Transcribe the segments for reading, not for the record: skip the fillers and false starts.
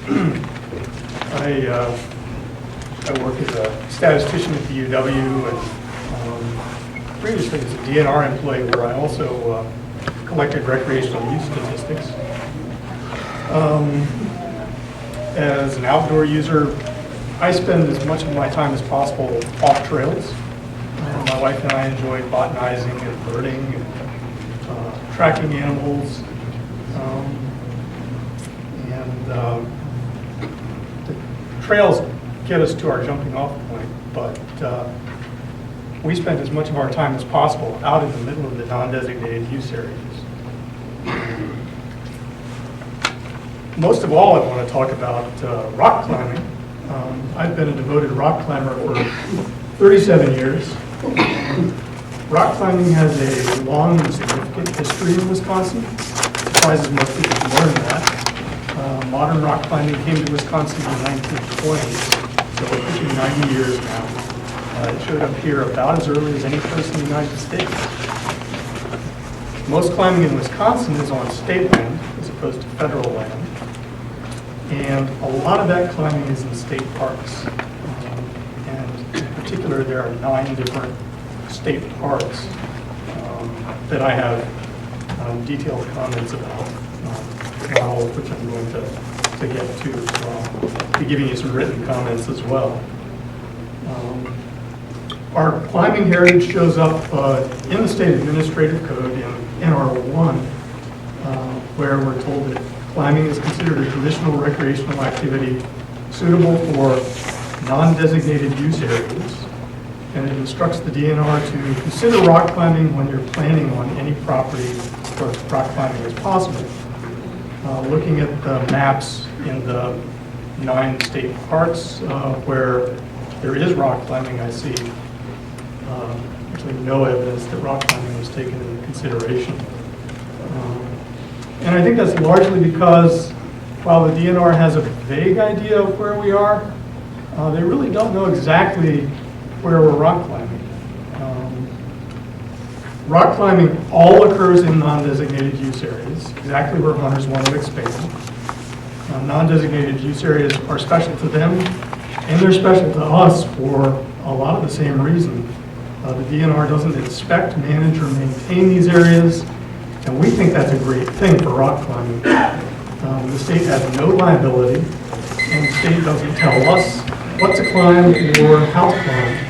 I work as a statistician at the UW, and previously as a DNR employee, where I also collected recreational use statistics. As an outdoor user, I spend as much of my time as possible off trails. My wife and I enjoy botanizing and birding and tracking animals. The trails get us to our jumping off point, but we spend as much of our time as possible out in the middle of the non-designated use areas. Most of all, I want to talk about rock climbing. I've been a devoted rock climber for 37 years. Rock climbing has a long and significant history in Wisconsin. It surprises most people to learn that. Modern rock climbing came to Wisconsin in the 1920s, so we're pushing 90 years now. It showed up here about as early as any place in the United States. Most climbing in Wisconsin is on state land as opposed to federal land. And a lot of that climbing is in state parks. And in particular, there are 9 different state parks that I have detailed comments about, not all of which I'm going to get to. So I'll be giving you some written comments as well. Our climbing heritage shows up in the state administrative code in NR1, where we're told that climbing is considered a traditional recreational activity suitable for non-designated use areas, and it instructs the DNR to consider rock climbing when you're planning on any property where rock climbing is possible. Looking at the maps in the 9 state parks where there is rock climbing, I see actually no evidence that rock climbing was taken into consideration. And I think that's largely because while the DNR has a vague idea of where we are, they really don't know exactly where we're rock climbing. Rock climbing all occurs in non-designated use areas, exactly where hunters want to expand. Non-designated use areas are special to them, and they're special to us for a lot of the same reason. The DNR doesn't inspect, manage, or maintain these areas, and we think that's a great thing for rock climbing. The state has no liability, and the state doesn't tell us what to climb or how to climb.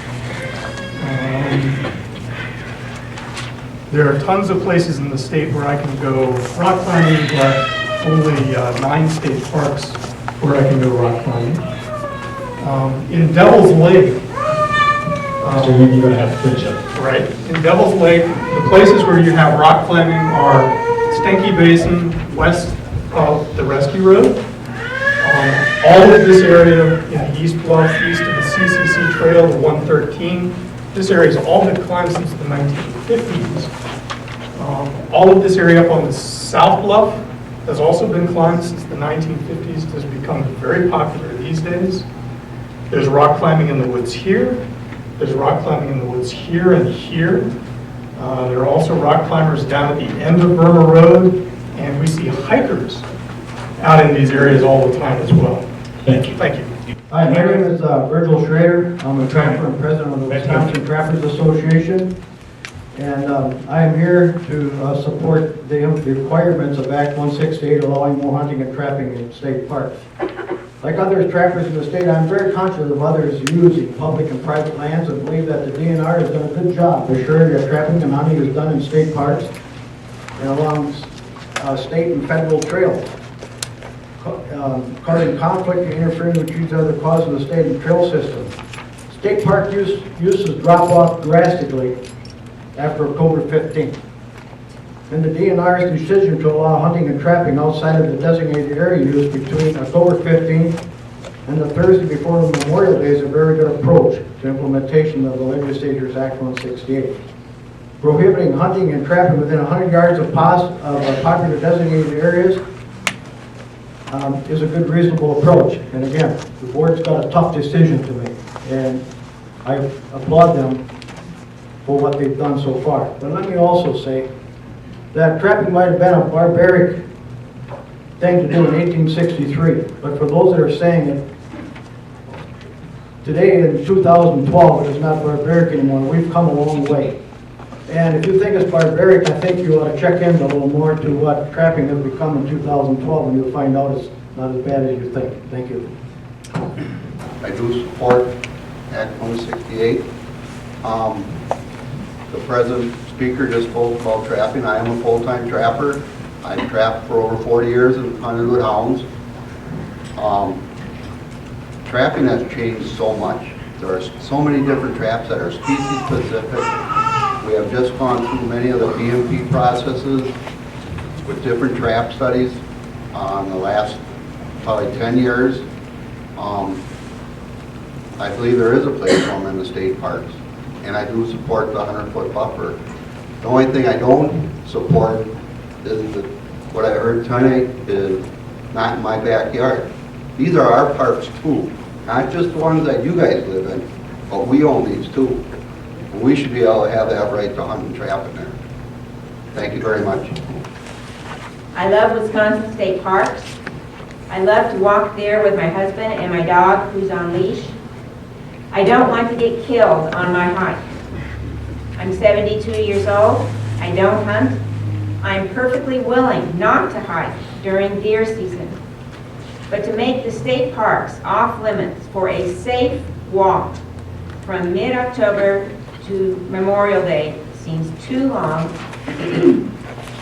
There are tons of places in the state where I can go rock climbing, but only 9 state parks where I can go rock climbing. In Devil's Lake, so you're going to have to finish up. right. In Devil's Lake, the places where you have rock climbing are Stenky Basin, west of the Rescue Road. All of this area in East Bluff, east of the CCC Trail, the 113. This area has all been climbed since the 1950s. All of this area up on the South Bluff has also been climbed since the 1950s. It has become very popular these days. There's rock climbing in the woods here. There's rock climbing in the woods here and here. There are also rock climbers down at the end of Burma Road, and we see hikers out in these areas all the time as well. Thank you. Thank you. Hi, my name is Virgil Schrader. I'm a trapper and president of the Wisconsin Trappers Association. And I am here to support the requirements of Act 168 allowing more hunting and trapping in state parks. Like other trappers in the state, I'm very conscious of others using public and private lands and believe that the DNR has done a good job ensuring that trapping and hunting is done in state parks and along state and federal trails. Causing conflict and interfering with each other causes the state and trail system. State park uses drop off drastically after October 15th. And the DNR's decision to allow hunting and trapping outside of the designated area use between October 15th and the Thursday before Memorial Day is a very good approach to implementation of the Legislature's Act 168. Prohibiting hunting and trapping within 100 yards of popular designated areas is a good, reasonable approach. And again, the board's got a tough decision to make, and I applaud them for what they've done so far. But let me also say that trapping might have been a barbaric thing to do in 1863. But for those that are saying it, today in 2012, it is not barbaric anymore. We've come a long way. And if you think it's barbaric, I think you ought to check in a little more to what trapping has become in 2012, and you'll find out it's not as bad as you think. Thank you. I do support Act 168. The present speaker just spoke about trapping. I am a full-time trapper. I've trapped for over 40 years and hunted with hounds. Trapping has changed so much. There are so many different traps that are species specific. We have just gone through many of the BMP processes with different trap studies in the last probably 10 years. I believe there is a place for them in the state parks, and I do support the 100-foot buffer. The only thing I don't support is that what I heard tonight is not in my backyard. These are our parks too, not just the ones that you guys live in, but we own these too. And we should be able to have that right to hunt and trap in there. Thank you very much. I love Wisconsin State Parks. I love to walk there with my husband and my dog who's on leash. I don't want to get killed on my hike. I'm 72 years old. I don't hunt. I'm perfectly willing not to hike during deer season. But to make the state parks off limits for a safe walk from mid-October to Memorial Day seems too long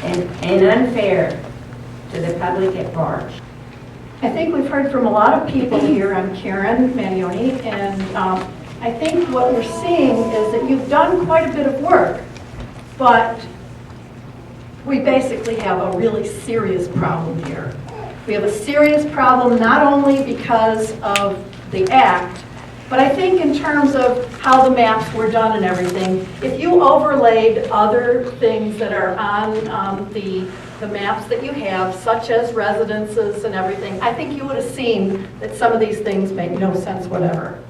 and unfair to the public at large. I think we've heard from a lot of people here. I'm Karen Manioni, and I think what we're seeing is that you've done quite a bit of work, but we basically have a really serious problem here. We have a serious problem not only because of the act, but I think in terms of how the maps were done and everything. If you overlaid other things that are on the maps that you have, such as residences and everything, I think you would have seen that some of these things make no sense whatever.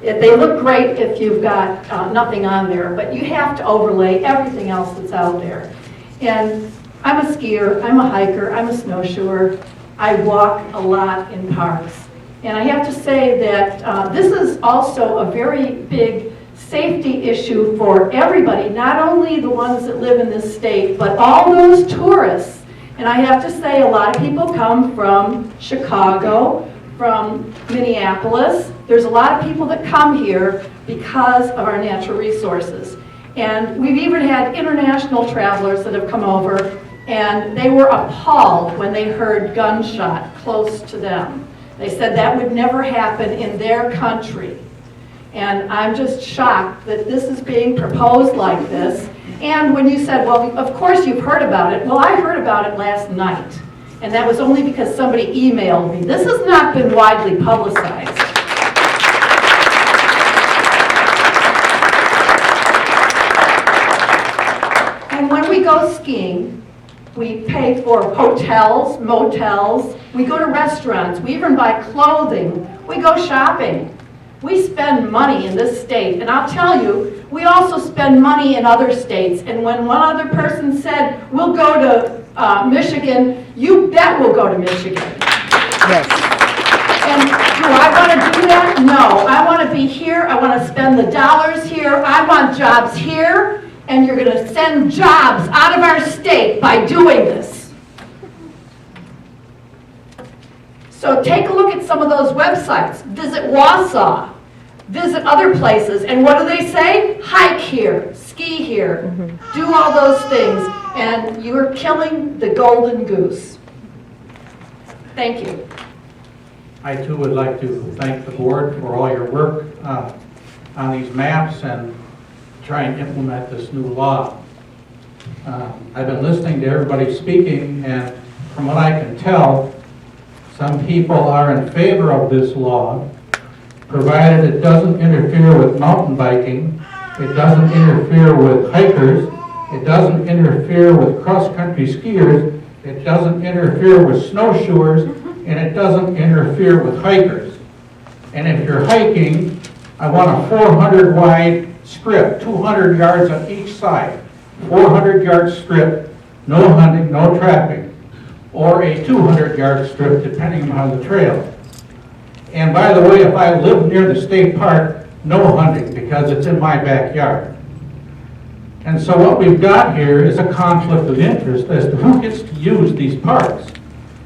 They look great if you've got nothing on there, but you have to overlay everything else that's out there. And I'm a skier, I'm a hiker, I'm a snowshoer. I walk a lot in parks. And I have to say that this is also a very big safety issue for everybody, not only the ones that live in this state, but all those tourists. And I have to say a lot of people come from Chicago, from Minneapolis. There's a lot of people that come here because of our natural resources. And we've even had international travelers that have come over, and they were appalled when they heard gunshot close to them. They said that would never happen in their country. And I'm just shocked that this is being proposed like this. And when you said, well, of course you've heard about it. Well, I heard about it last night. And that was only because somebody emailed me. This has not been widely publicized. And when we go skiing, we pay for hotels, motels, we go to restaurants, we even buy clothing, we go shopping. We spend money in this state, and I'll tell you, we also spend money in other states. And when one other person said, we'll go to Michigan, you bet we'll go to Michigan. Yes. And do I want to do that? No. I want to be here. I want to spend the dollars here. I want jobs here. And you're going to send jobs out of our state by doing this. So take a look at some of those websites. Visit Wausau. Visit other places. And what do they say? Hike here. Ski here. Do all those things. And you're killing the golden goose. Thank you. I too would like to thank the board for all your work on these maps and try and implement this new law. I've been listening to everybody speaking, and from what I can tell, some people are in favor of this law, provided it doesn't interfere with mountain biking, it doesn't interfere with hikers, it doesn't interfere with cross-country skiers, it doesn't interfere with snowshoers, and it doesn't interfere with hikers. And if you're hiking, I want a 400 wide strip, 200 yards on each side, 400 yard strip, no hunting, no trapping. or a 200-yard strip, depending on the trail. And by the way, if I live near the state park, no hunting, because it's in my backyard. And so what we've got here is a conflict of interest as to who gets to use these parks.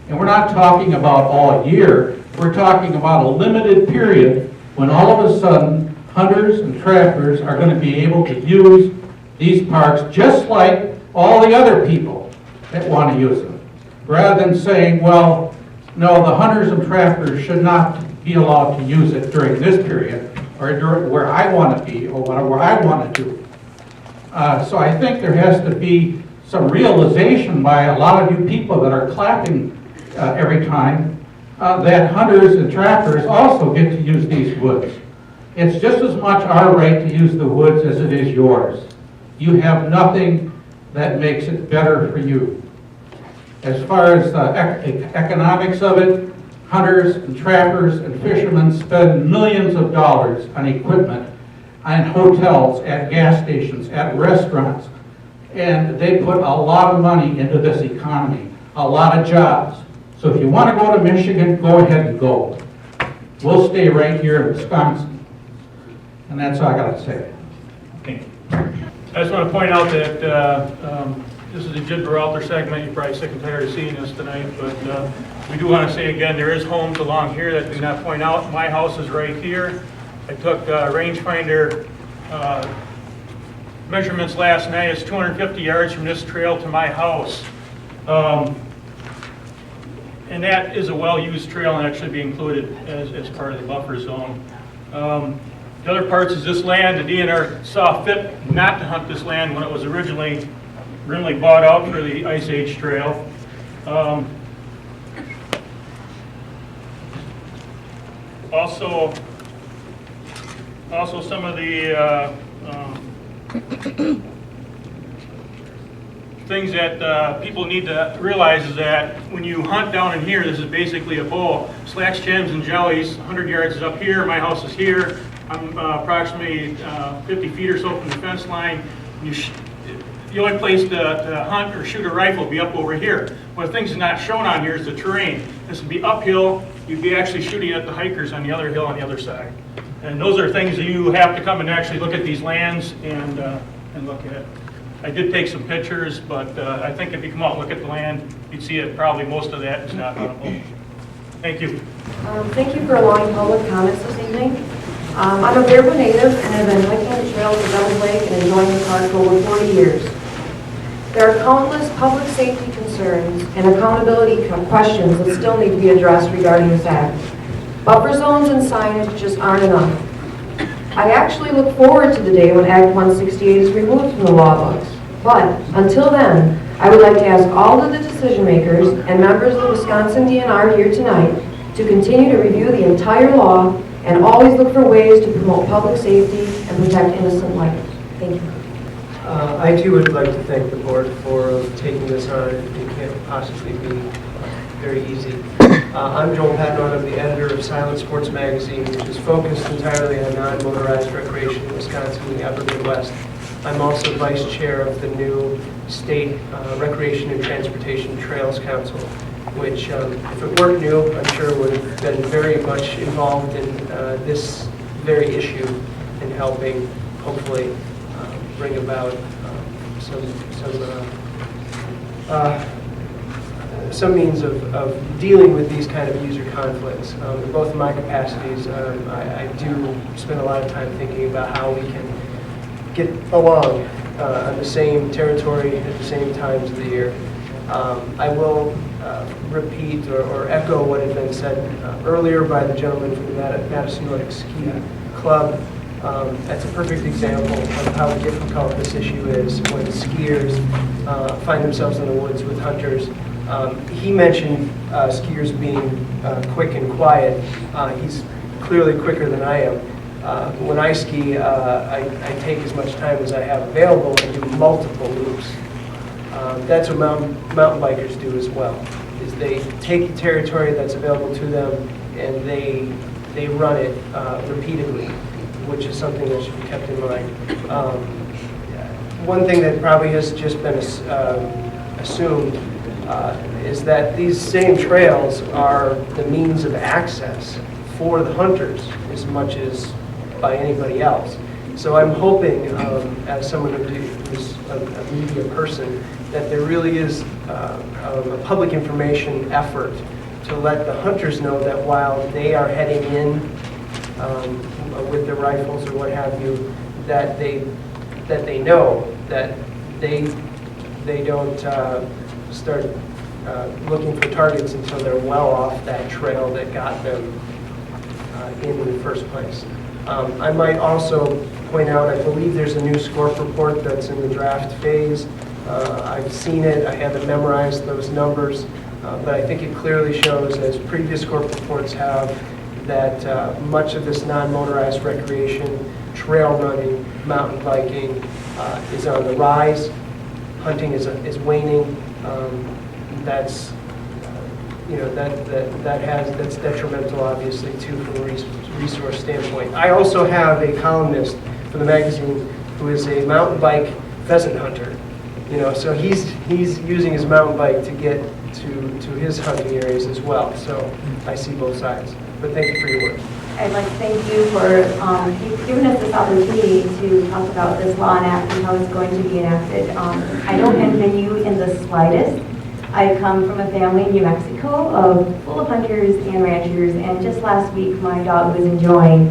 And we're not talking about all year, we're talking about a limited period when all of a sudden hunters and trappers are going to be able to use these parks just like all the other people that want to use them. Rather than saying, well, no, the hunters and trappers should not be allowed to use it during this period, or during where I want to be, or where I want to do. So I think there has to be some realization by a lot of you people that are clapping every time that hunters and trappers also get to use these woods. It's just as much our right to use the woods as it is yours. You have nothing that makes it better for you. As far as the economics of it, hunters and trappers and fishermen spend millions of dollars on equipment, on hotels, at gas stations, at restaurants, and they put a lot of money into this economy, a lot of jobs. So if you want to go to Michigan, go ahead and go. We'll stay right here in Wisconsin. And that's all I got to say. Okay. I just want to point out that this is a Jid Berhalter segment. You're probably sick and tired of seeing this tonight, but we do want to say again, there is homes along here that do not point out. My house is right here. I took rangefinder measurements last night. It's 250 yards from this trail to my house. And that is a well-used trail, and that should be included as part of the buffer zone. The other parts is this land. The DNR saw fit not to hunt this land when it was originally bought out for the Ice Age Trail. Also some of the things that people need to realize is that when you hunt down in here, this is basically a bowl. Slacks, gems, and jellies, 100 yards is up here. My house is here. I'm approximately 50 feet or so from the fence line. The only place to hunt or shoot a rifle will be up over here. One of the things that's not shown on here is the terrain. This would be uphill. You'd be actually shooting at the hikers on the other hill on the other side. And those are things that you have to come and actually look at these lands and look at. I did take some pictures, but I think if you come out and look at the land, you'd see it, probably most of that is not huntable. Thank you. Thank you for allowing public comments this evening. I'm a Bearwood native and have been hiking the trails of Devil Lake and enjoying the park for over 40 years. There are countless public safety concerns and accountability questions that still need to be addressed regarding this act. Buffer zones and signage just aren't enough. I actually look forward to the day when Act 168 is removed from the law books. But until then, I would like to ask all of the decision makers and members of the Wisconsin DNR here tonight to continue to review the entire law and always look for ways to promote public safety and protect innocent life. Thank you. I too would like to thank the board for taking this on. It can't possibly be very easy. I'm Joel Patton. I'm the editor of Silent Sports Magazine, which is focused entirely on non-motorized recreation in Wisconsin and the upper Midwest. I'm also vice chair of the new State Recreation and Transportation Trails Council, which, if it weren't new, I'm sure would have been very much involved in this very issue in helping, hopefully, bring about some means of dealing with these kind of user conflicts. In both of my capacities, I do spend a lot of time thinking about how we can get along on the same territory at the same times of the year. I will repeat or echo what had been said earlier by the gentleman from the Madison Nordic Ski Club. That's a perfect example of how difficult this issue is when skiers find themselves in the woods with hunters. He mentioned skiers being quick and quiet. He's clearly quicker than I am. When I ski, I take as much time as I have available and do multiple loops. That's what mountain bikers do as well, is they take the territory that's available to them and they run it repeatedly, which is something that should be kept in mind. One thing that probably has just been assumed is that these same trails are the means of access for the hunters as much as by anybody else. So I'm hoping, as someone who's a media person, that there really is a public information effort to let the hunters know that while they are heading in with their rifles or what have you, that they know that they don't start looking for targets until they're well off that trail that got them in the first place. I might also point out, I believe there's a new SCORP report that's in the draft phase. I've seen it, I haven't memorized those numbers, but I think it clearly shows, as previous SCORP reports have, that much of this non-motorized recreation, trail running, mountain biking is on the rise. Hunting is waning. That's that's detrimental, obviously, too, from a resource standpoint. I also have a columnist for the magazine who is a mountain bike pheasant hunter. So he's using his mountain bike to get to his hunting areas as well. So I see both sides. But thank you for your work. I'd like to thank you for giving us this opportunity to talk about this law and act and how it's going to be enacted. I don't envy you in the slightest. I come from a family in New Mexico full of hunters and ranchers, and just last week my dog was enjoying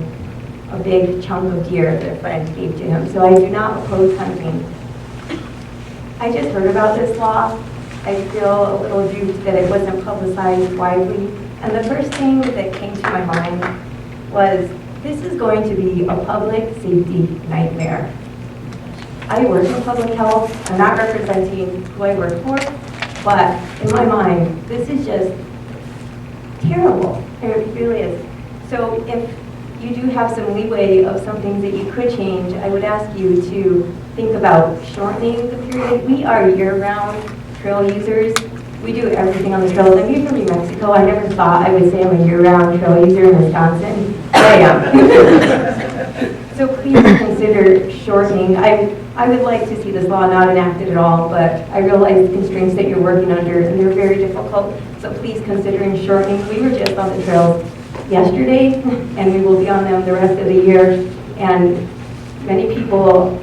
a big chunk of deer that a friend gave to him. So I do not oppose hunting. I just heard about this law. I feel a little duped that it wasn't publicized widely. And the first thing that came to my mind was, this is going to be a public safety nightmare. I work in public health. I'm not representing who I work for, but in my mind, this is just terrible. It really is. So if you do have some leeway of some things that you could change, I would ask you to think about shortening the period. We are year-round trail users. We do everything on the trails. I'm here from New Mexico. I never thought I would say I'm a year-round trail user in Wisconsin. But I am. So please consider shortening. I would like to see this law not enacted at all, but I realize the constraints that you're working under, and they're very difficult. So please consider shortening. We were just on the trails yesterday, and we will be on them the rest of the year. And many people,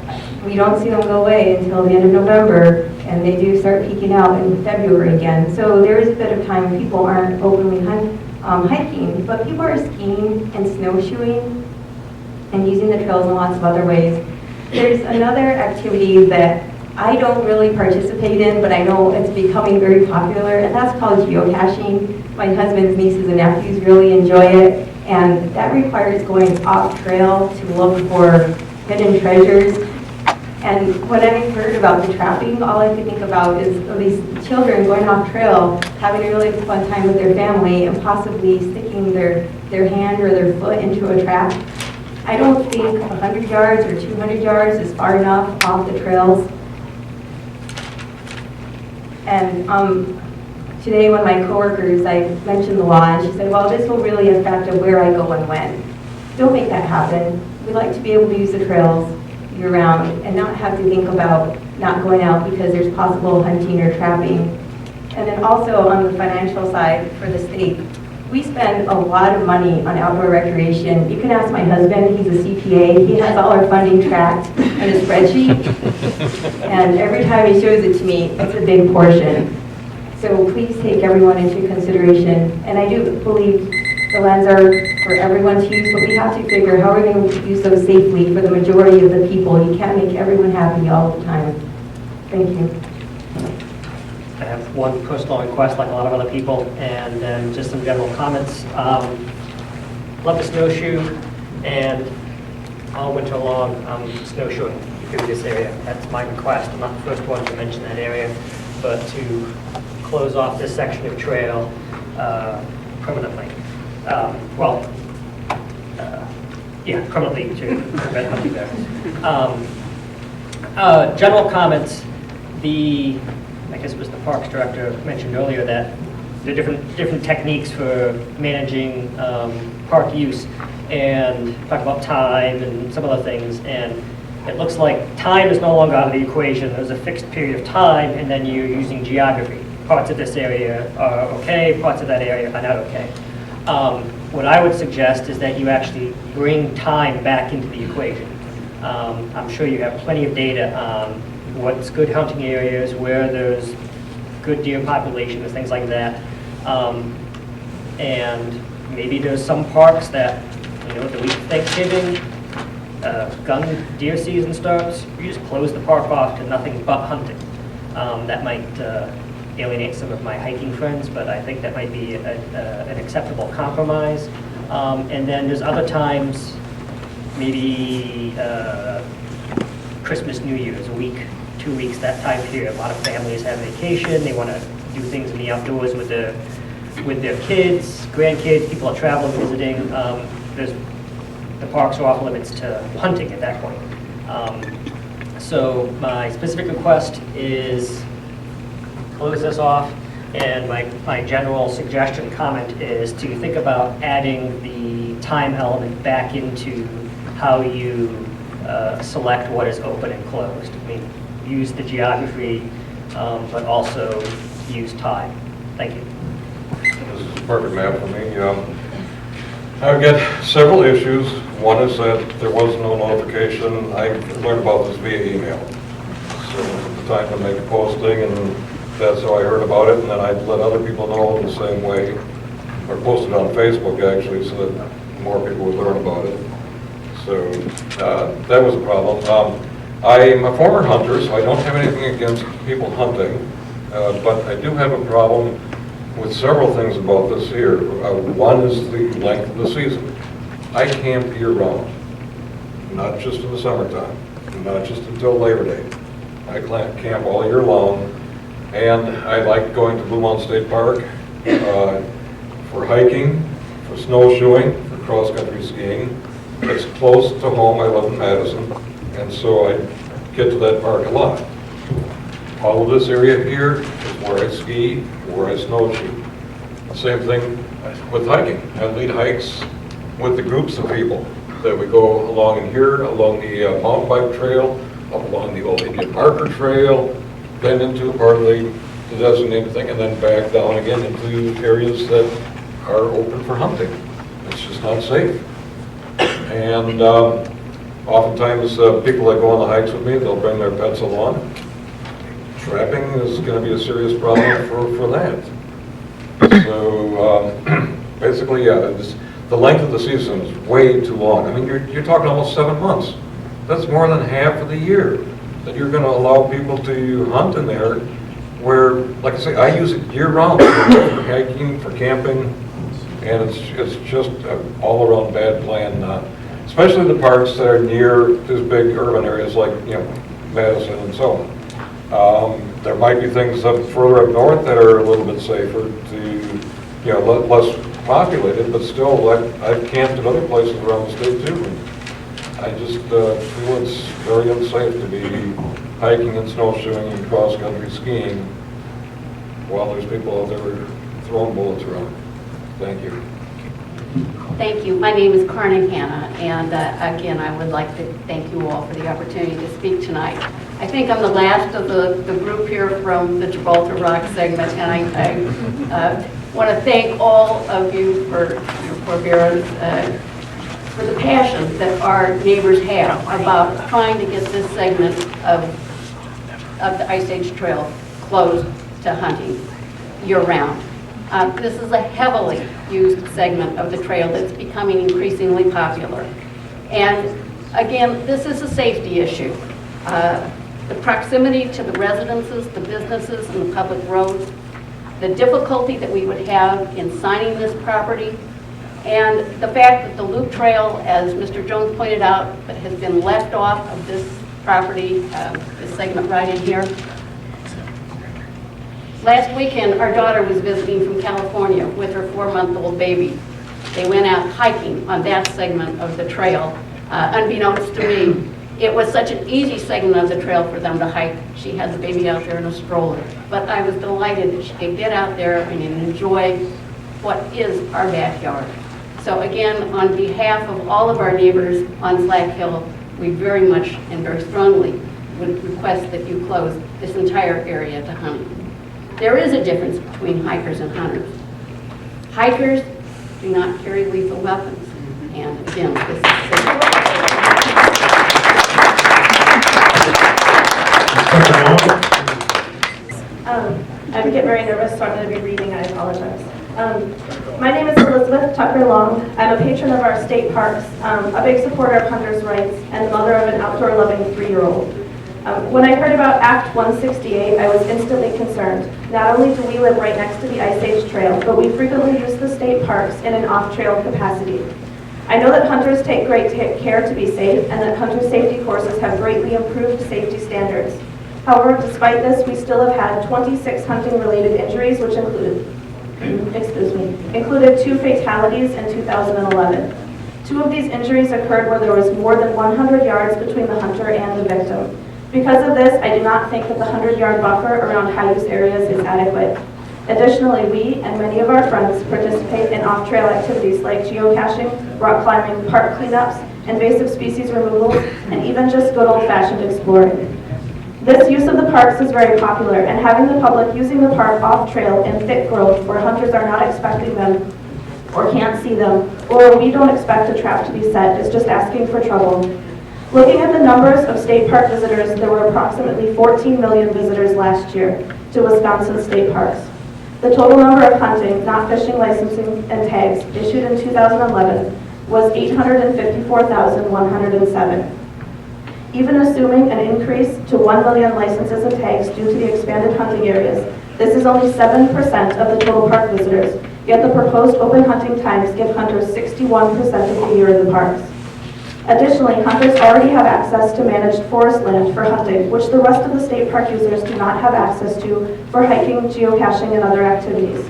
we don't see them go away until the end of November, and they do start peaking out in February again. So there is a bit of time people aren't openly hiking, but people are skiing and snowshoeing and using the trails in lots of other ways. There's another activity that I don't really participate in, but I know it's becoming very popular, and that's called geocaching. My husband's nieces and nephews really enjoy it, and that requires going off trail to look for hidden treasures. And when I heard about the trapping, all I could think about is these children going off trail, having a really fun time with their family, and possibly sticking their hand or their foot into a trap. I don't think 100 yards or 200 yards is far enough off the trails. And today when my coworkers, I mentioned the law, and she said, well, this will really affect where I go and when. Don't make that happen. We like to be able to use the trails year-round and not have to think about not going out because there's possible hunting or trapping. And then also on the financial side for the state, we spend a lot of money on outdoor recreation. You can ask my husband, he's a CPA. He has all our funding tracked in a spreadsheet. And every time he shows it to me, it's a big portion. So please take everyone into consideration. And I do believe the lands are for everyone to use, but we have to figure how we're going to use those safely for the majority of the people. You can't make everyone happy all the time. Thank you. I have one personal request, like a lot of other people, and then just some general comments. Love to snowshoe, and all winter long, I'm snowshoeing through this area. That's my request. I'm not the first one to mention that area, but to close off this section of trail permanently. Permanently to prevent hunting there. General comments. I guess it was the Parks Director mentioned earlier that there are different techniques for managing park use, and talk about time and some other things. And it looks like time is no longer out of the equation. There's a fixed period of time, and then you're using geography. parts of this area are okay, parts of that area are not okay. What I would suggest is that you actually bring time back into the equation. I'm sure you have plenty of data on what's good hunting areas, where there's good deer populations, things like that. And maybe there's some parks that, the week of Thanksgiving, gun deer season starts, you just close the park off to nothing but hunting. That might alienate some of my hiking friends, but I think that might be an acceptable compromise. And then there's other times, maybe Christmas, New Year's, a week, 2 weeks, that time period. A lot of families have vacation, they want to do things in the outdoors with their kids, grandkids, people are traveling, visiting. The parks are off limits to hunting at that point. So my specific request is close this off, and my general suggestion comment is to think about adding the time element back into how you select what is open and closed. I mean, use the geography, but also use time. Thank you. This is a perfect map for me. I've got several issues. One is that there was no notification. I learned about this via email. So at the time to make a posting, and that's how I heard about it, and then I let other people know the same way, or posted on Facebook actually, so that more people would learn about it. So that was a problem. I'm a former hunter, so I don't have anything against people hunting, but I do have a problem with several things about this here. One is the length of the season. I camp year-round, not just in the summertime, not just until Labor Day. I camp all year long, and I like going to Blue Mountain State Park for hiking, for snowshoeing, for cross-country skiing. It's close to home. I live in Madison, and so I get to that park a lot. All of this area here is where I ski, where I snowshoe. Same thing with hiking. I lead hikes with the groups of people that we go along in here, along the mountain bike trail, up along the old Indian Marker Trail, then into part of the designated thing, and then back down again into areas that are open for hunting. It's just not safe. And oftentimes people that go on the hikes with me, they'll bring their pets along. Trapping is going to be a serious problem for that. So basically, yeah, the length of the season is way too long. I mean, you're talking almost 7 months. That's more than half of the year that you're going to allow people to hunt in there where, like I say, I use it year-round for hiking, for camping, and it's just an all-around bad plan, especially the parks that are near these big urban areas like, Madison and so on. There might be things up further up north that are a little bit safer to, less populated, but still, I've camped at other places around the state too. And I just feel it's very unsafe to be hiking and snowshoeing and cross-country skiing while there's people out there throwing bullets around. Thank you. Thank you. My name is Karna Hanna, and again, I would like to thank you all for the opportunity to speak tonight. I think I'm the last of the group here from the Gibraltar Rock segment, and I want to thank all of you for your forbearance, for the passion that our neighbors have about trying to get this segment of the Ice Age Trail closed to hunting year-round. This is a heavily used segment of the trail that's becoming increasingly popular. And again, this is a safety issue. The proximity to the residences, the businesses, and the public roads, the difficulty that we would have in signing this property, and the fact that the loop trail, as Mr. Jones pointed out, but has been left off of this property, this segment right in here. Last weekend, our daughter was visiting from California with her 4-month-old baby. They went out hiking on that segment of the trail. Unbeknownst to me, it was such an easy segment of the trail for them to hike. She had the baby out there in a stroller. But I was delighted that she could get out there and enjoy what is our backyard. So again, on behalf of all of our neighbors on Slack Hill, we very much and very strongly would request that you close this entire area to hunting. There is a difference between hikers and hunters. Hikers do not carry lethal weapons. And again, this is I'm getting very nervous, so I'm going to be reading. I apologize. My name is Elizabeth Tucker Long. I'm a patron of our state parks, a big supporter of hunters' rights, and the mother of an outdoor-loving 3-year-old. When I heard about Act 168, I was instantly concerned. Not only do we live right next to the Ice Age Trail, but we frequently use the state parks in an off-trail capacity. I know that hunters take great care to be safe, and that hunter safety courses have greatly improved safety standards. However, despite this, we still have had 26 hunting-related injuries, which included 2 fatalities in 2011. 2 of these injuries occurred where there was more than 100 yards between the hunter and the victim. Because of this, I do not think that the 100-yard buffer around high-use areas is adequate. Additionally, we and many of our friends participate in off-trail activities like geocaching, rock climbing, park cleanups, invasive species removals, and even just good old-fashioned exploring. This use of the parks is very popular, and having the public using the park off-trail in thick growth where hunters are not expecting them or can't see them, or we don't expect a trap to be set, is just asking for trouble. Looking at the numbers of state park visitors, there were approximately 14 million visitors last year to Wisconsin state parks. The total number of hunting, not fishing licensing and tags issued in 2011 was 854,107. Even assuming an increase to 1 million licenses and tags due to the expanded hunting areas, this is only 7% of the total park visitors, yet the proposed open hunting times give hunters 61% of the year in the parks. Additionally, hunters already have access to managed forest land for hunting, which the rest of the state park users do not have access to for hiking, geocaching, and other activities.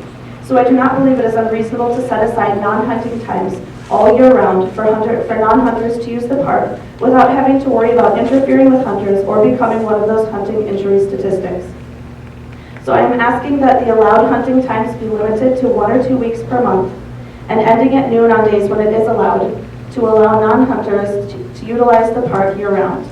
So I do not believe it is unreasonable to set aside non-hunting times all year round for non-hunters to use the park without having to worry about interfering with hunters or becoming one of those hunting injury statistics. So I am asking that the allowed hunting times be limited to 1 or 2 weeks per month and ending at noon on days when it is allowed, to allow non-hunters to utilize the park year-round.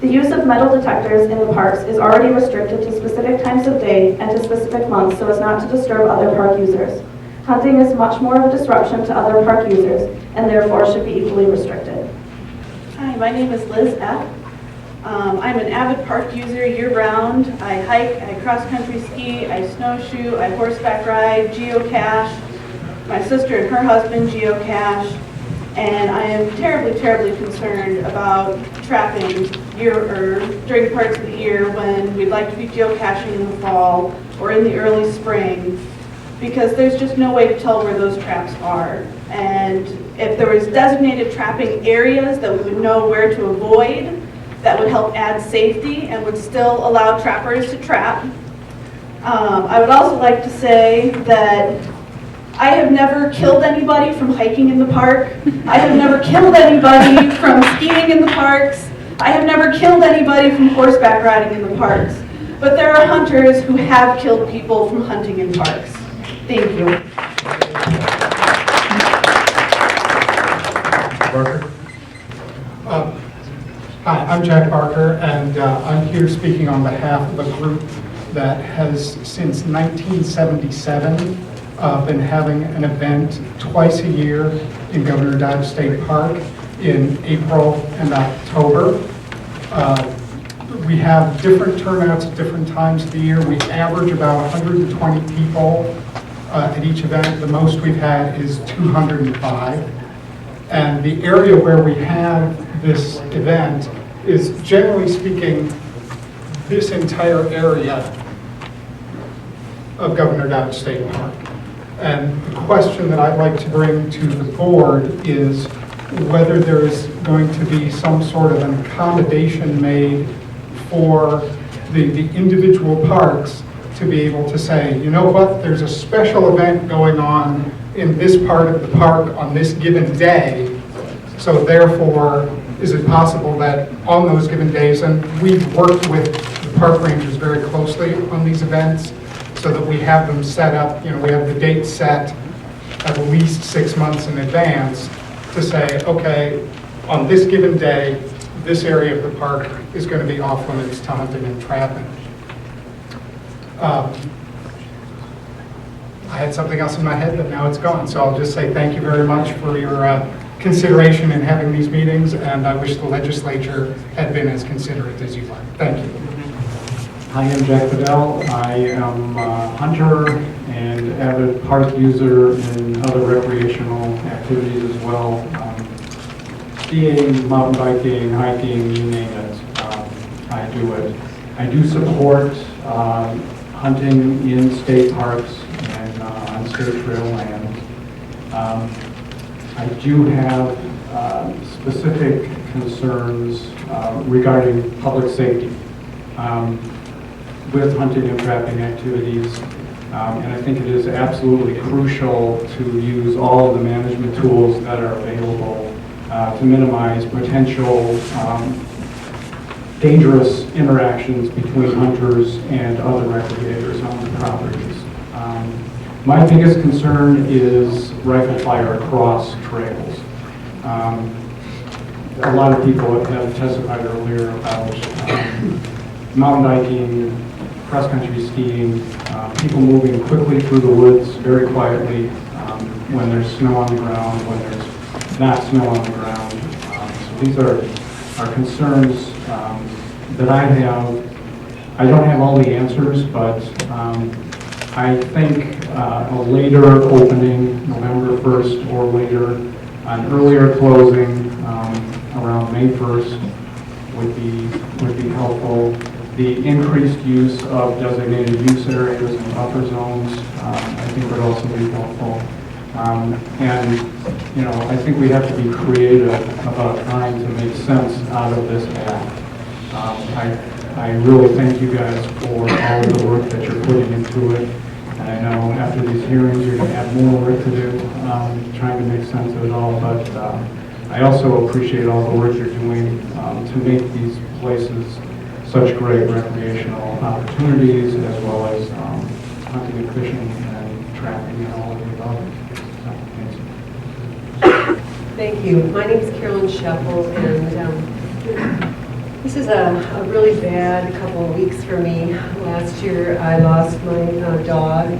The use of metal detectors in the parks is already restricted to specific times of day and to specific months so as not to disturb other park users. Hunting is much more of a disruption to other park users and therefore should be equally restricted. Hi, my name is Liz F. I'm an avid park user year-round. I hike, I cross-country ski, I snowshoe, I horseback ride, geocache. My sister and her husband geocache. And I am terribly, terribly concerned about trapping during parts of the year when we'd like to be geocaching in the fall or in the early spring, because there's just no way to tell where those traps are. And if there was designated trapping areas that we would know where to avoid, that would help add safety and would still allow trappers to trap. I would also like to say that I have never killed anybody from hiking in the park. I have never killed anybody from skiing in the parks. I have never killed anybody from horseback riding in the parks. But there are hunters who have killed people from hunting in parks. Thank you. Barker. Hi, I'm Jack Barker, and I'm here speaking on behalf of a group that has, since 1977, been having an event twice a year in Governor Dodge State Park in April and October. We have different turnouts at different times of the year. We average about 120 people at each event. The most we've had is 205. And the area where we have this event is, generally speaking, this entire area of Governor Dodge State Park. And the question that I'd like to bring to the board is whether there is going to be some sort of an accommodation made for the individual parks to be able to say, you know what, there's a special event going on in this part of the park on this given day, so therefore, is it possible that on those given days, and we've worked with the park rangers very closely on these events, so that we have them set up, we have the date set at least 6 months in advance to say, okay, on this given day, this area of the park is going to be off limits to hunting and trapping. I had something else in my head, but now it's gone. So I'll just say thank you very much for your consideration in having these meetings, and I wish the legislature had been as considerate as you are. Thank you. Hi, I'm Jack Fidel. I am a hunter and avid park user in other recreational activities as well. Skiing, mountain biking, hiking, you name it, I do it. I do support hunting in state parks and on state trail lands. I do have specific concerns regarding public safety with hunting and trapping activities. And I think it is absolutely crucial to use all of the management tools that are available to minimize potential dangerous interactions between hunters and other recreators on the properties. My biggest concern is rifle fire across trails. A lot of people have testified earlier about mountain biking, cross-country skiing, people moving quickly through the woods very quietly when there's snow on the ground, when there's not snow on the ground. So these are concerns that I have. I don't have all the answers, but I think a later opening, November 1st or later, an earlier closing around May 1st would be helpful. The increased use of designated use areas and buffer zones, I think would also be helpful. And, you know, I think we have to be creative about trying to make sense out of this act. I really thank you guys for all of the work that you're putting into it. And I know after these hearings, you're going to have more work to do trying to make sense of it all. But I also appreciate all the work you're doing to make these places such great recreational opportunities, as well as hunting and fishing and trapping and all of the above. So, thanks. Thank you. My name is Carolyn Sheppel, and this is a really bad couple of weeks for me. Last year, I lost my dog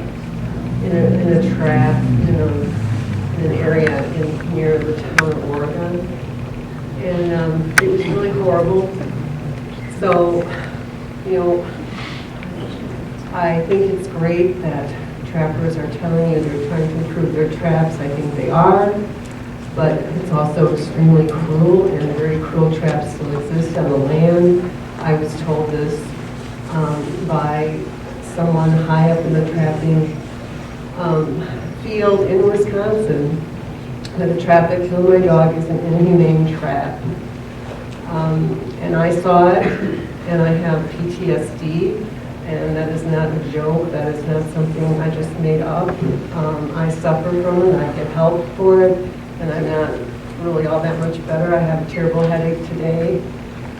in a trap in an area near the town of Oregon, and it was really horrible. So, you know, I think it's great that trappers are telling you they're trying to improve their traps. I think they are, but it's also extremely cruel, and very cruel traps still exist on the land. I was told this by someone high up in the trapping field in Wisconsin, that the trap that killed my dog is an inhumane trap. And I saw it, and I have PTSD, and that is not a joke. That is not something I just made up. I suffer from it, I get help for it, and I'm not really all that much better. I have a terrible headache today.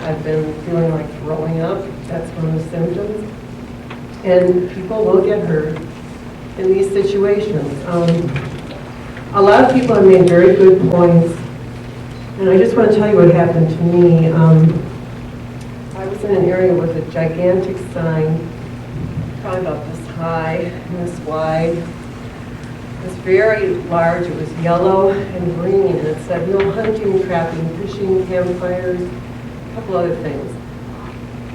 I've been feeling like throwing up. That's one of the symptoms. And people will get hurt in these situations. A lot of people have made very good points. And I just want to tell you what happened to me. I was in an area with a gigantic sign, probably about this high and this wide. It was very large. It was yellow and green, and it said no hunting, trapping, fishing, campfires, a couple other things.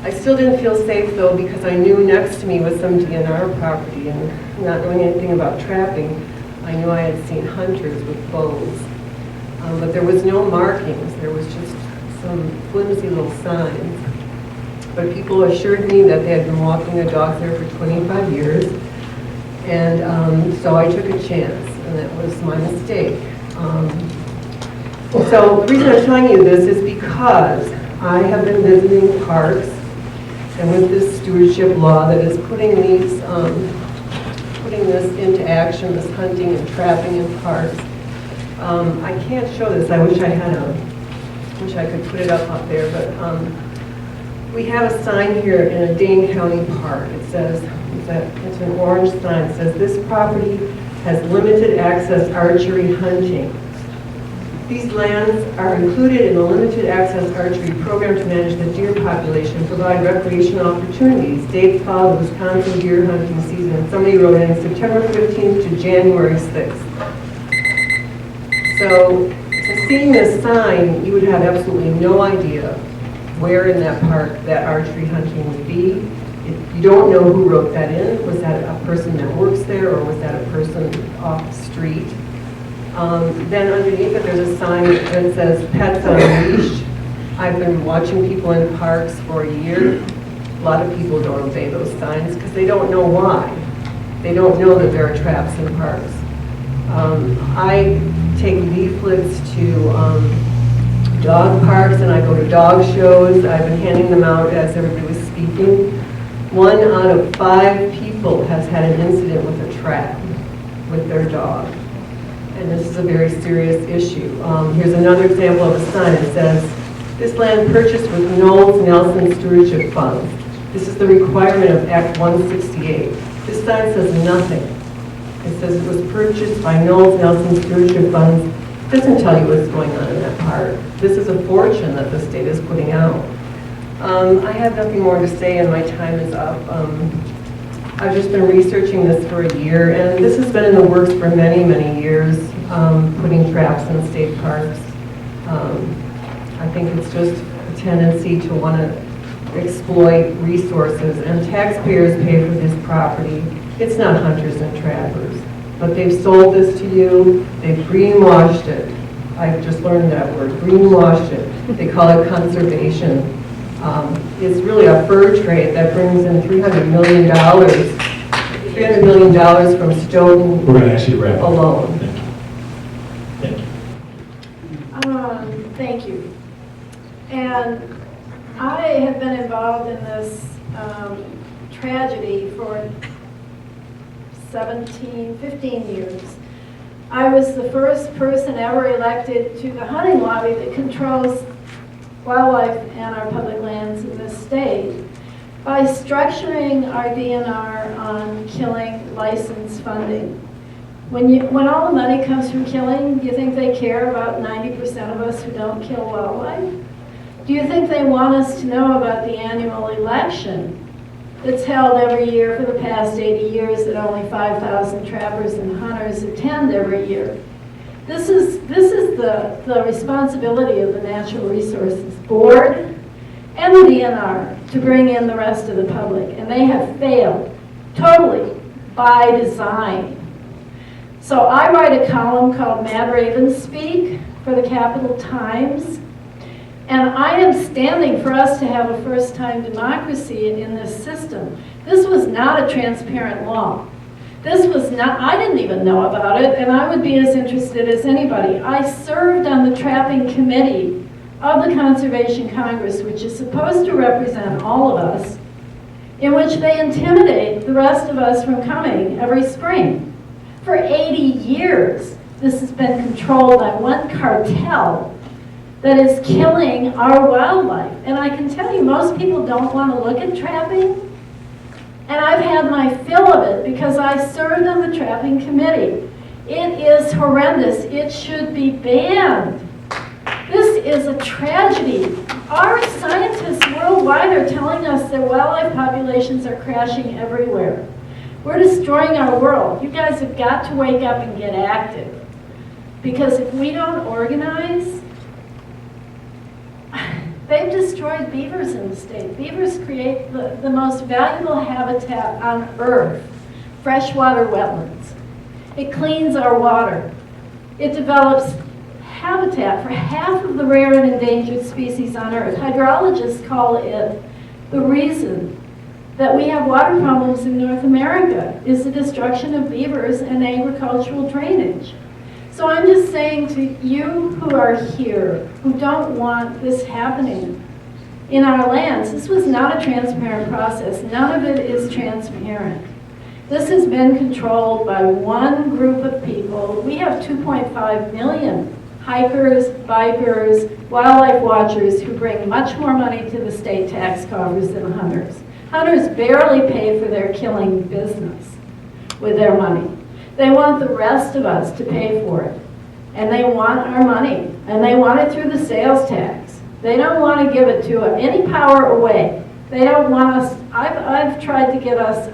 I still didn't feel safe, though, because I knew next to me was some DNR property, and not knowing anything about trapping, I knew I had seen hunters with bows. But there was no markings. There was just some flimsy little signs. But people assured me that they had been walking their dogs there for 25 years. And so I took a chance, and that was my mistake. So the reason I'm telling you this is because I have been visiting parks, and with this stewardship law that is putting these, putting this into action, this hunting and trapping in parks, I can't show this. I wish I had wish I could put it up there, but we have a sign here in a Dane County park. It says, it's an orange sign. It says, this property has limited access archery hunting. These lands are included in the limited access archery program to manage the deer population, provide recreational opportunities. Dates follow the Wisconsin deer hunting season. Somebody wrote in September 15th to January 6th. So, seeing this sign, you would have absolutely no idea where in that park that archery hunting would be. You don't know who wrote that in. Was that a person that works there, or was that a person off the street? Then underneath it, there's a sign that says Pets on a Leash. I've been watching people in parks for a year. A lot of people don't obey those signs because they don't know why. They don't know that there are traps in parks. I take leaflets to dog parks, and I go to dog shows. I've been handing them out as everybody was speaking. 1 out of 5 people has had an incident with a trap with their dog. And this is a very serious issue. Here's another example of a sign. It says, this land purchased with Knowles Nelson Stewardship Funds. This is the requirement of Act 168. This sign says nothing. It says it was purchased by Knowles Nelson Stewardship Funds. It doesn't tell you what's going on in that park. This is a fortune that the state is putting out. I have nothing more to say, and my time is up. I've just been researching this for a year, and this has been in the works for many, many years, putting traps in state parks. I think it's just a tendency to want to exploit resources, and taxpayers pay for this property. It's not hunters and trappers, but they've sold this to you. They've greenwashed it. I've just learned that word, greenwashed it. They call it conservation. It's really a fur trade that brings in $300 million from Stoughton We're going to ask you to wrap up. alone. Thank you. Thank you. Thank you. And I have been involved in this tragedy for 15 years. I was the first person ever elected to the hunting lobby that controls wildlife and our public lands in this state by structuring our DNR on killing license funding. When all the money comes from killing, do you think they care about 90% of us who don't kill wildlife? Do you think they want us to know about the annual election that's held every year for the past 80 years that only 5,000 trappers and hunters attend every year? This is the responsibility of the Natural Resources Board and the DNR to bring in the rest of the public, and they have failed totally by design. So I write a column called Mad Ravens Speak for the Capital Times, and I am standing for us to have a first-time democracy in this system. This was not a transparent law. This was not, I didn't even know about it, and I would be as interested as anybody. I served on the trapping committee of the Conservation Congress, which is supposed to represent all of us, in which they intimidate the rest of us from coming every spring. For 80 years, this has been controlled by one cartel that is killing our wildlife. And I can tell you, most people don't want to look at trapping. And I've had my fill of it because I served on the trapping committee. It is horrendous. It should be banned. This is a tragedy. Our scientists worldwide are telling us that wildlife populations are crashing everywhere. We're destroying our world. You guys have got to wake up and get active. Because if we don't organize, they've destroyed beavers in the state. Beavers create the most valuable habitat on Earth, freshwater wetlands. It cleans our water. It develops habitat for half of the rare and endangered species on Earth. Hydrologists call it the reason that we have water problems in North America is the destruction of beavers and agricultural drainage. So I'm just saying to you who are here, who don't want this happening in our lands, this was not a transparent process. None of it is transparent. This has been controlled by one group of people. We have 2.5 million hikers, bikers, wildlife watchers who bring much more money to the state tax coffers than hunters. Hunters barely pay for their killing business with their money. They want the rest of us to pay for it. and they want our money, and they want it through the sales tax. They don't want to give it to any power away. They don't want us, I've tried to get us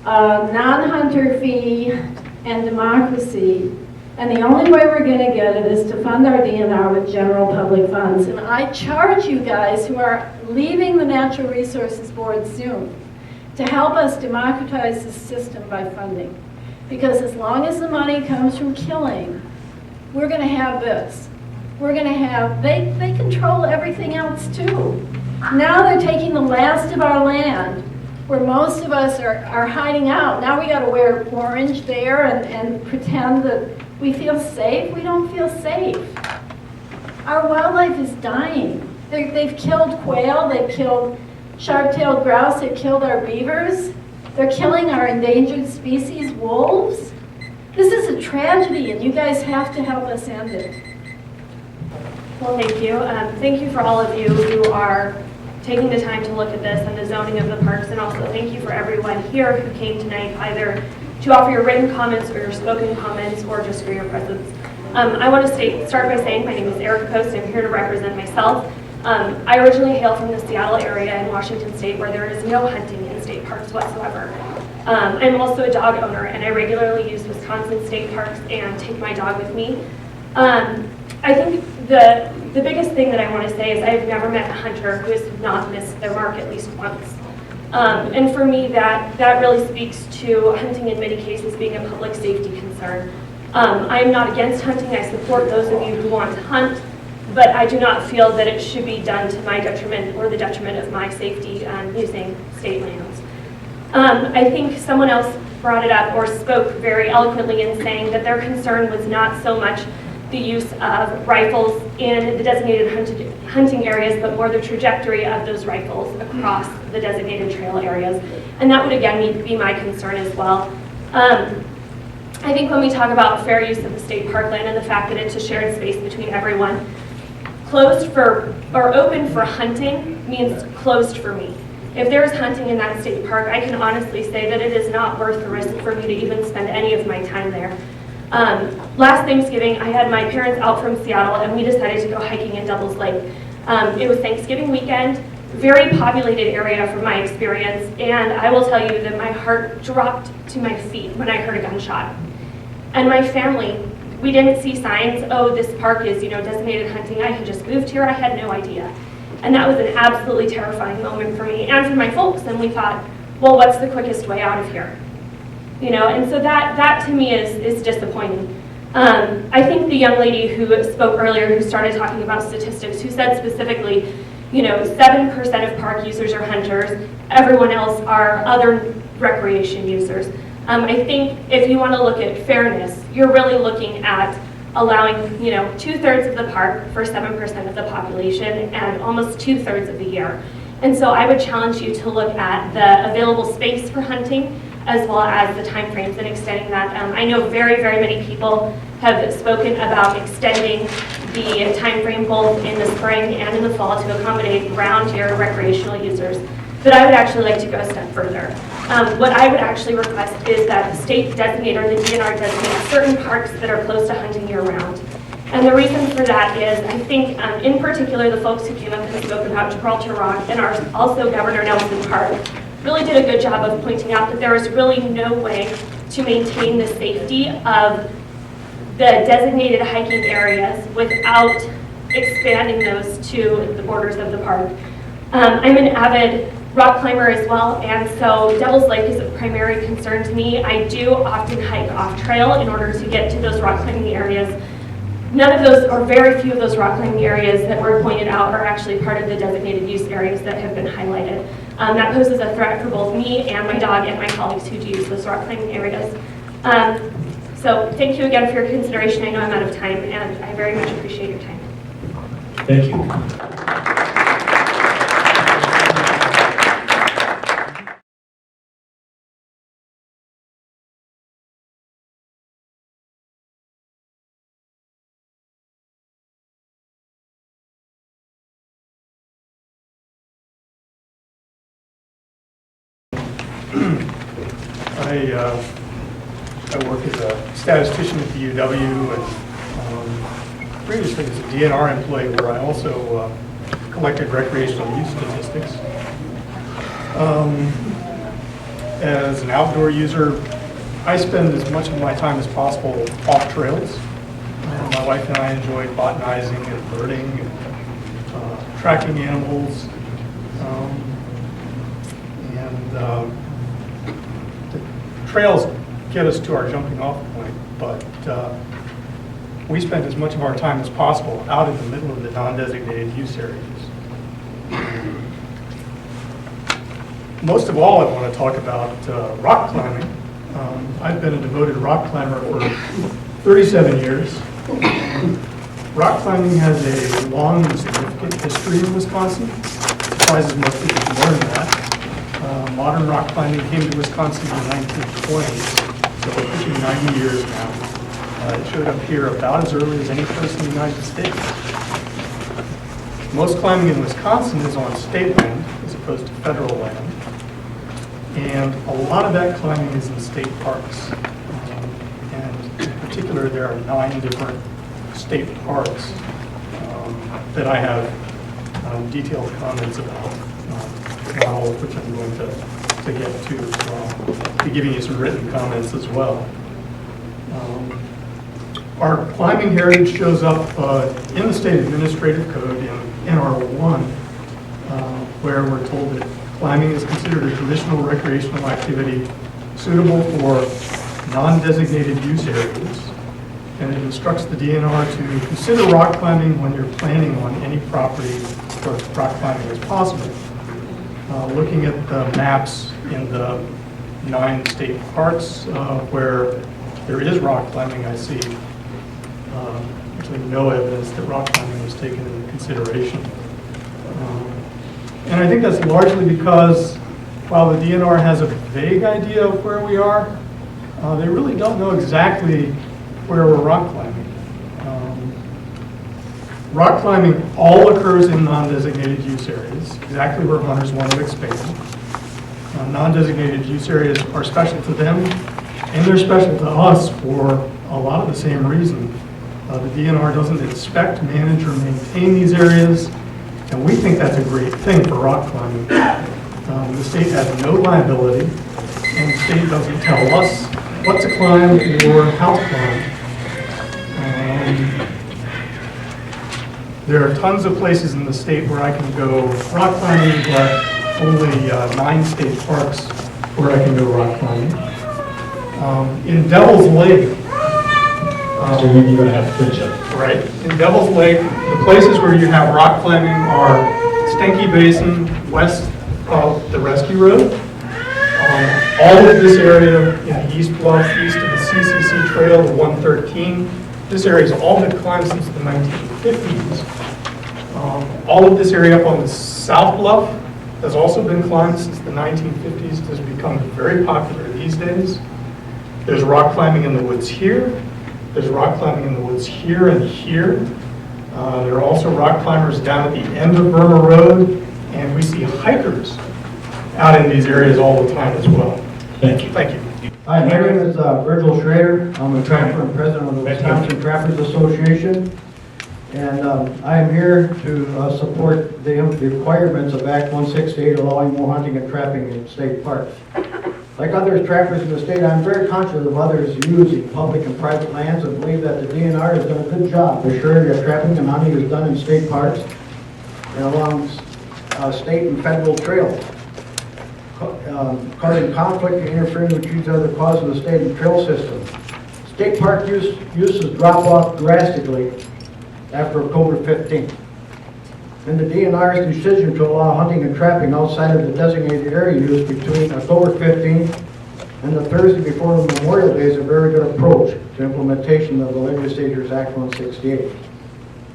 a non-hunter fee and democracy, and the only way we're going to get it is to fund our DNR with general public funds. And I charge you guys who are leaving the Natural Resources Board soon to help us democratize the system by funding. Because as long as the money comes from killing, we're going to have this. We're going to have, they control everything else too. Now they're taking the last of our land, where most of us are hiding out. Now we got to wear orange there and pretend that we feel safe. We don't feel safe. Our wildlife is dying. They've killed quail, they've killed sharp-tailed grouse, they've killed our beavers. They're killing our endangered species, wolves. This is a tragedy, and you guys have to help us end it. Well, thank you. Thank you for all of you who are taking the time to look at this and the zoning of the parks, and also thank you for everyone here who came tonight either to offer your written comments or your spoken comments or just for your presence. I want to start by saying my name is Erica Post. I'm here to represent myself. I originally hail from the Seattle area in Washington State, where there is no hunting in state parks whatsoever. I'm also a dog owner, and I regularly use Wisconsin state parks and take my dog with me. I think the biggest thing that I want to say is I've never met a hunter who has not missed their mark at least once. And for me, that really speaks to hunting in many cases being a public safety concern. I am not against hunting. I support those of you who want to hunt, but I do not feel that it should be done to my detriment or the detriment of my safety using state lands. I think someone else brought it up or spoke very eloquently in saying that their concern was not so much the use of rifles in the designated hunting areas, but more the trajectory of those rifles across the designated trail areas. And that would again be my concern as well. I think when we talk about fair use of the state parkland and the fact that it's a shared space between everyone, closed for or open for hunting means closed for me. If there's hunting in that state park, I can honestly say that it is not worth the risk for me to even spend any of my time there. Last Thanksgiving, I had my parents out from Seattle, and we decided to go hiking in Devil's Lake. It was Thanksgiving weekend, very populated area from my experience, and I will tell you that my heart dropped to my feet when I heard a gunshot. And my family, we didn't see signs, oh, this park is, designated hunting. I had just moved here, I had no idea. And that was an absolutely terrifying moment for me and for my folks, and we thought, well, what's the quickest way out of here? And so that to me is disappointing. I think the young lady who spoke earlier, who started talking about statistics, who said specifically, 7% of park users are hunters, everyone else are other recreation users. I think if you want to look at fairness, you're really looking at allowing, 2/3 of the park for 7% of the population and almost 2/3 of the year. And so I would challenge you to look at the available space for hunting as well as the time frames and extending that. I know very, very many people have spoken about extending the time frame both in the spring and in the fall to accommodate round-year recreational users. But I would actually like to go a step further. What I would actually request is that the state designate or the DNR designate certain parks that are closed to hunting year-round. And the reason for that is I think, in particular, the folks who came up and spoke about Gibraltar Rock and also Governor Nelson Park really did a good job of pointing out that there is really no way to maintain the safety of the designated hiking areas without expanding those to the borders of the park. I'm an avid rock climber as well, and so Devil's Lake is a primary concern to me. I do often hike off trail in order to get to those rock climbing areas. None of those, or very few of those rock climbing areas that were pointed out are actually part of the designated use areas that have been highlighted. That poses a threat for both me and my dog and my colleagues who do use those rock climbing areas. So thank you again for your consideration. I know I'm out of time, and I very much appreciate your time. Thank you. I work as a statistician at the UW and previously as a DNR employee where I also collected recreational use statistics. As an outdoor user, I spend as much of my time as possible off trails. My wife and I enjoy botanizing and birding and tracking animals. The trails get us to our jumping off point, but we spend as much of our time as possible out in the middle of the non-designated use areas. Most of all, I want to talk about rock climbing. I've been a devoted rock climber for 37 years. Rock climbing has a long and significant history in Wisconsin. It surprises most people to learn that. Modern rock climbing came to Wisconsin in the 1920s, so we're pushing 90 years now. It showed up here about as early as any place in the United States. Most climbing in Wisconsin is on state land as opposed to federal land. And a lot of that climbing is in state parks. And in particular, there are 9 different state parks that I have detailed comments about, not all of which I'm going to get to. I'll be giving you some written comments as well. Our climbing heritage shows up in the state administrative code in NR1, where we're told that climbing is considered a traditional recreational activity suitable for non-designated use areas. And it instructs the DNR to consider rock climbing when you're planning on any property where rock climbing is possible. Looking at the maps in the 9 state parks where there is rock climbing, I see actually no evidence that rock climbing was taken into consideration. And I think that's largely because while the DNR has a vague idea of where we are, they really don't know exactly where we're rock climbing. Rock climbing all occurs in non-designated use areas, exactly where hunters want to expand. Non-designated use areas are special to them, and they're special to us for a lot of the same reason. The DNR doesn't inspect, manage, or maintain these areas, and we think that's a great thing for rock climbing. The state has no liability, and the state doesn't tell us what to climb or how to climb. There are tons of places in the state where I can go rock climbing, but only 9 state parks where I can go rock climbing. In Devil's Lake, So you're going to have to finish up. right, in Devil's Lake, the places where you have rock climbing are Stenky Basin, west of the Rescue Road. All of this area in East Bluff, east of the CCC Trail, the 113, this area has all been climbed since the 1950s. All of this area up on the South Bluff has also been climbed since the 1950s. It has become very popular these days. There's rock climbing in the woods here. There's rock climbing in the woods here and here. There are also rock climbers down at the end of Burma Road, and we see hikers out in these areas all the time as well. Thank you. Thank you. Hi, my name is Virgil Schrader. I'm a trapper and president of the Wisconsin Trappers Association. And I am here to support the requirements of Act 168 allowing more hunting and trapping in state parks. Like other trappers in the state, I'm very conscious of others using public and private lands and believe that the DNR has done a good job ensuring that trapping and hunting is done in state parks and along state and federal trails. Causing conflict and interfering with each other cause of the state and trail system. State park uses drop off drastically after October 15th. And the DNR's decision to allow hunting and trapping outside of the designated area use between October 15th and the Thursday before Memorial Day is a very good approach to implementation of the Legislature's Act 168.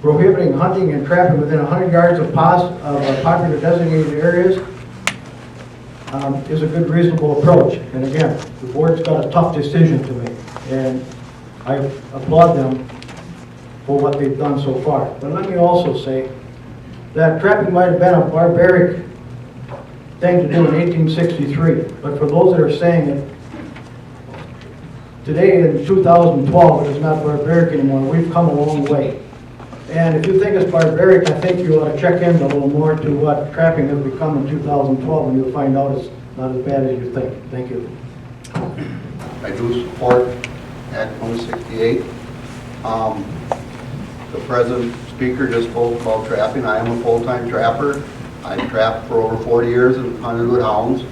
Prohibiting hunting and trapping within 100 yards of popular designated areas is a good, reasonable approach. And again, the board's got a tough decision to make, and I applaud them for what they've done so far. But let me also say that trapping might have been a barbaric thing to do in 1863, but for those that are saying it, today in 2012, it is not barbaric anymore. We've come a long way. And if you think it's barbaric, I think you ought to check in a little more to what trapping has become in 2012, and you'll find out it's not as bad as you think. Thank you. I do support Act 168. The present speaker just spoke about trapping. I am a full-time trapper. I've trapped for over 40 years and hunted with hounds.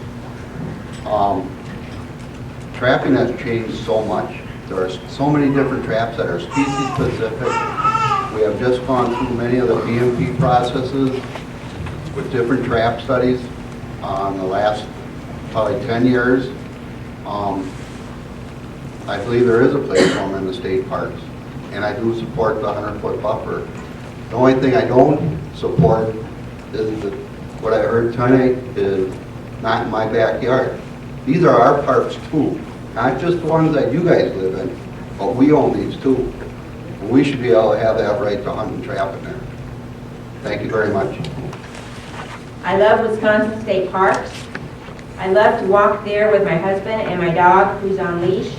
Trapping has changed so much. There are so many different traps that are species specific. We have just gone through many of the BMP processes with different trap studies in the last probably 10 years. I believe there is a place for them in the state parks, and I do support the 100-foot buffer. The only thing I don't support is that what I heard tonight is not in my backyard. These are our parks too, not just the ones that you guys live in, but we own these too. And we should be able to have that right to hunt and trap in there. Thank you very much. I love Wisconsin State Parks. I love to walk there with my husband and my dog who's on leash.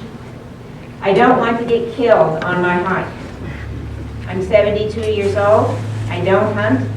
I don't want to get killed on my hike. I'm 72 years old. I don't hunt.